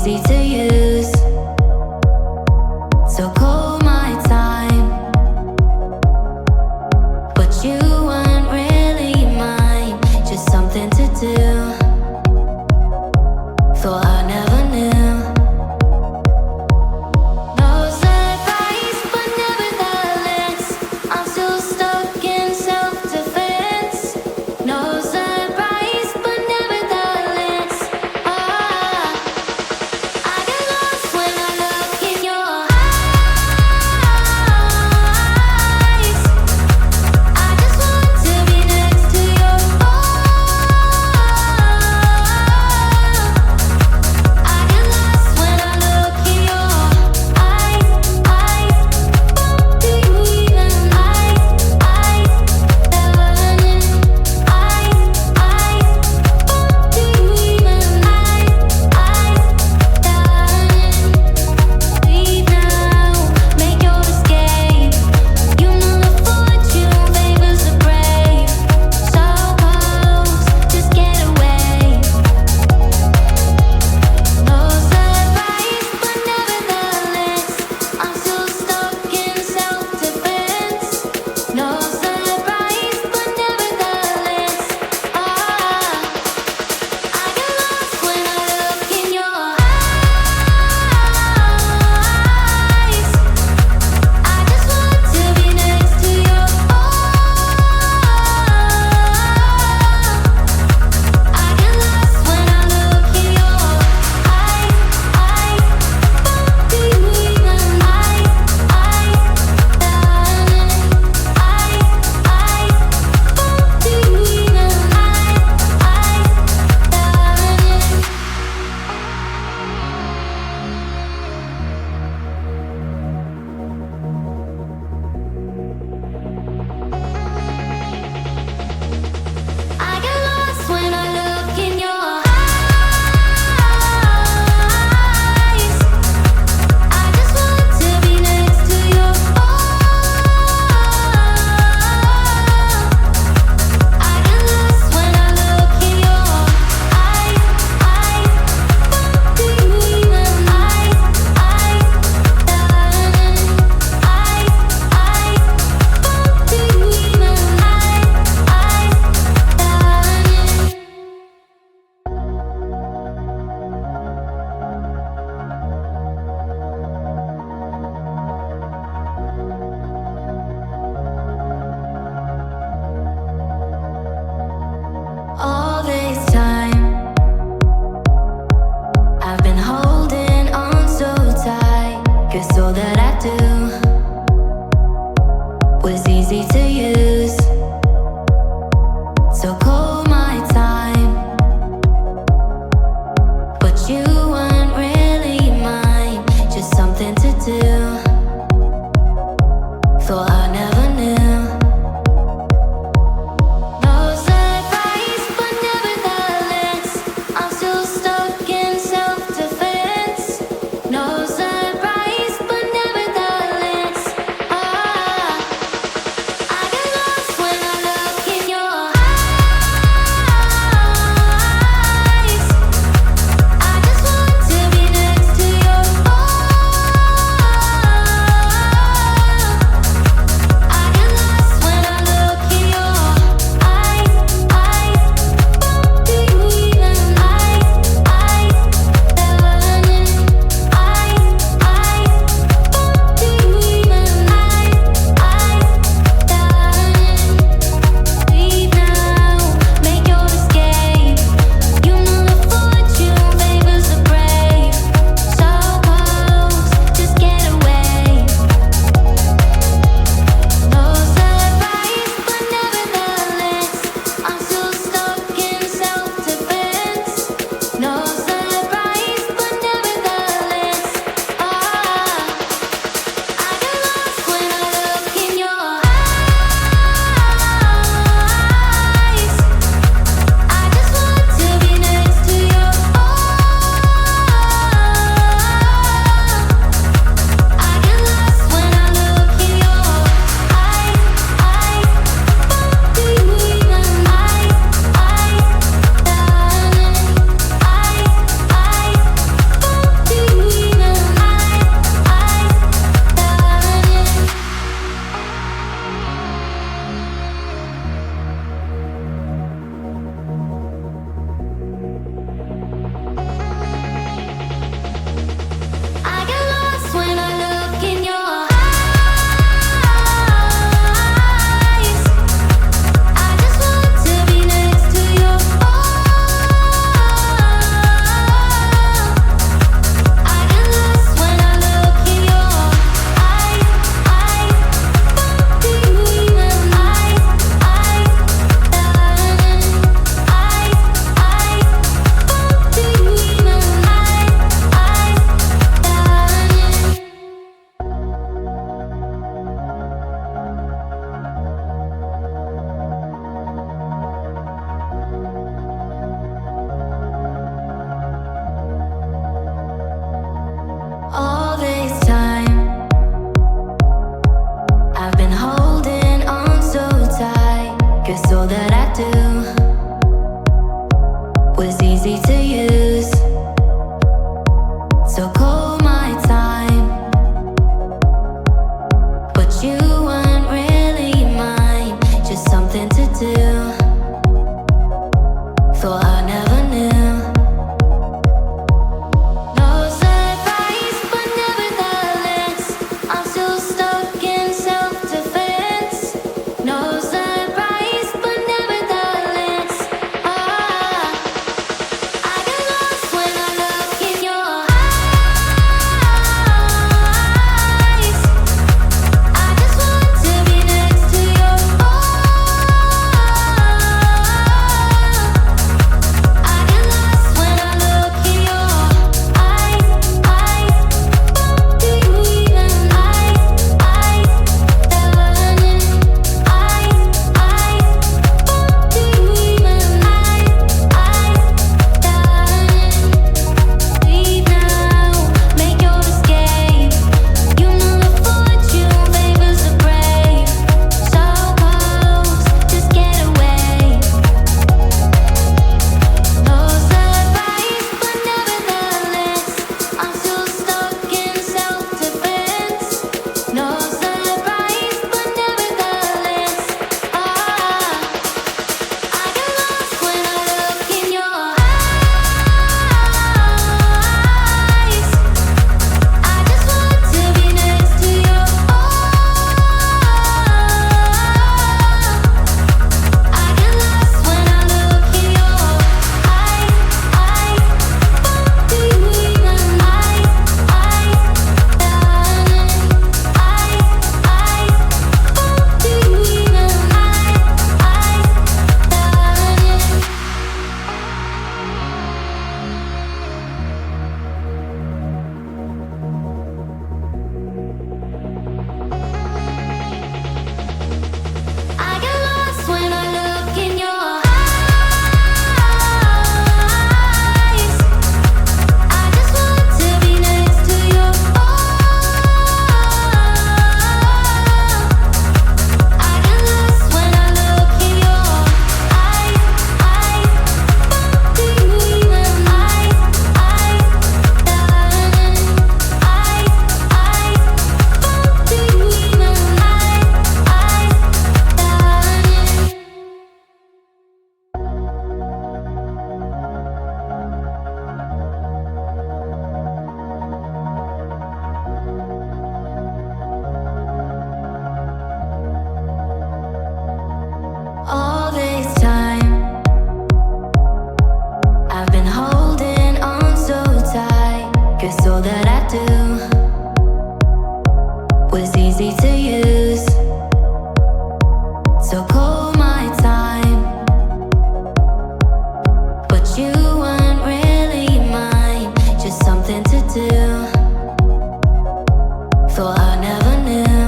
easy to use. So call my time, but you weren't really mine. Just something to do. Thought I never knew. No surprise, but nevertheless, I'm still stuck in self-defense. No surprise, but nevertheless, I get lost when I look in your eyes. I just want to be next to your I get lost when I look in your eyes. Do you even do you even leave now, make your escape. You know the fortune favors the brave. So close, just get away. No surprise, but nevertheless, I'm still stuck in self-defense. No surprise, but nevertheless, I get lost when I look in your eyes. I just want to be next to your I get lost when I look in your do you even do you even I get lost when I look in your eyes. I just want to be next to your I get lost when I look in your do you even do you even all this time I've been holding on so tight, 'cause all that I do was easy to use. So call my time, but you weren't really mine. Just something to do. Thought I never knew. No surprise, but nevertheless, I'm still stuck in self-defense. No surprise, but nevertheless. that I do was easy to use. So call my time, but you weren't really mine, just something to do. Thought I never knew.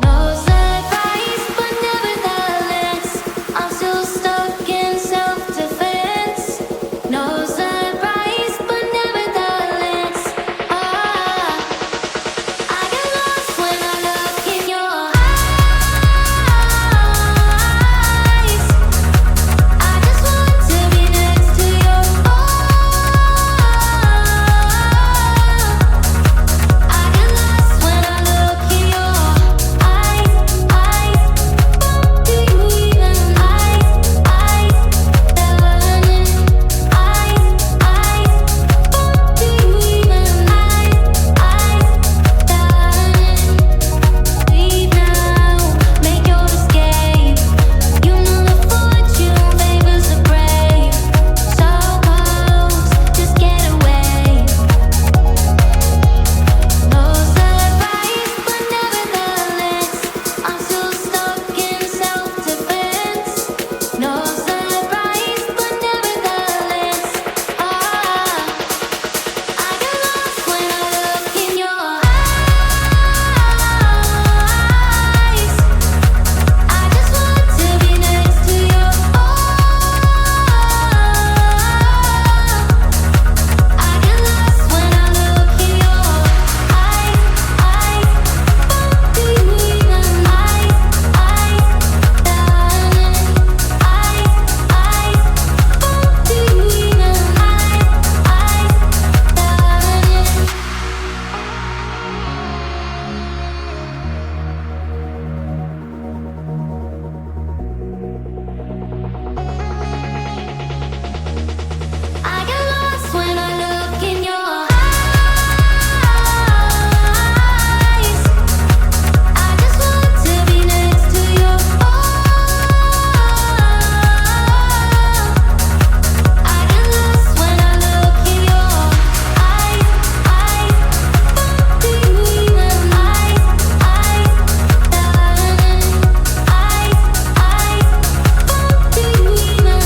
No surprise, but nevertheless, I'm still stuck in self-defense. No surprise, but nevertheless, I get lost when I look in your eyes. I just want to be next to your I get lost when I look in your eyes. Do you even eyes? Darling, do you even darling? Leave now, make your escape. You know the fortune favors the brave. So close, just get away. No surprise, but nevertheless, I'm still stuck in self-defense. No surprise, but nevertheless, I get lost when I look in your eyes. I just want to be next to your I get lost when I look in your eyes. Do you even darling? Do you even I get lost when I look in your eyes. I just want to be next to your I get lost when I look in your eyes. Do you even darling? Do you even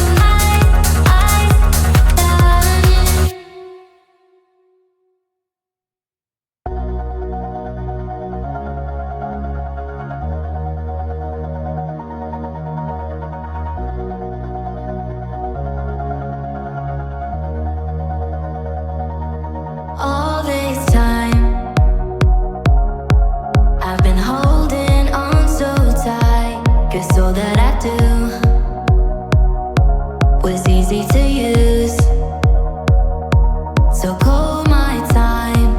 all this time I've been holding on so tight, 'cause all that I do was easy to use. So call my time,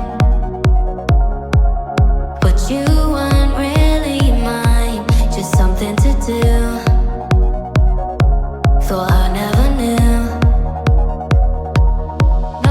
but you weren't really mine, just something to do. Thought I never